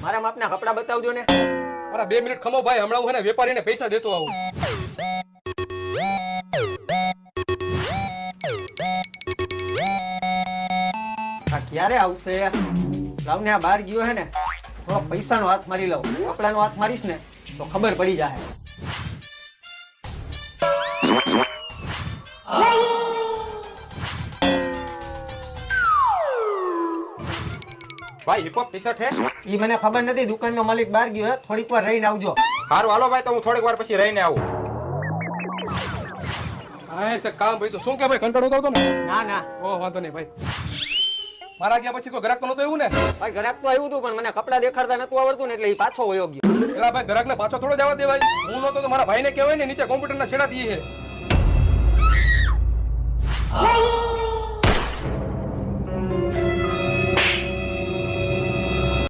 મારા માપના કપડા બતાવજો ને. અરે 2 મિનિટ ખમો ભાઈ, હમણાં હું હે ને વેપારીને પૈસા દેતો આવું. આ ક્યારે આવશે? લાવને આ બહાર ગયો હે ને, થોડો પૈસાનો હાથ મારી લઉં. કપડાનો હાથ મારીશ ને તો ખબર પડી જાય. ભાઈ હિપહોપ ટી-શર્ટ હે? ઈ મને ખબર નથી, દુકાનનો માલિક બહાર ગયો હે, થોડીક વાર રહીને આવજો. સારું હાલો ભાઈ, તો હું થોડીક વાર પછી રહીને આવું. હા છે કામ ભાઈ. તો શું કે ભાઈ, કંટાળો તો આવતો ને? ના ના ઓ વાંધો નહીં ભાઈ. મારા ગયા પછી કોઈ ગ્રાહક તો નતો એવું ને? ભાઈ, ગ્રાહક તો આવ્યું હતું પણ મને કપડા દેખાડતા નતું આવડતું ને એટલે ઈ પાછો વયો ગયો. એલા ભાઈ, ગ્રાહકને પાછો થોડો જવા દે ભાઈ. હું નતો તો મારા ભાઈને કહેવાય ને, નીચે કોમ્પ્યુટરના છેડા દીએ છે.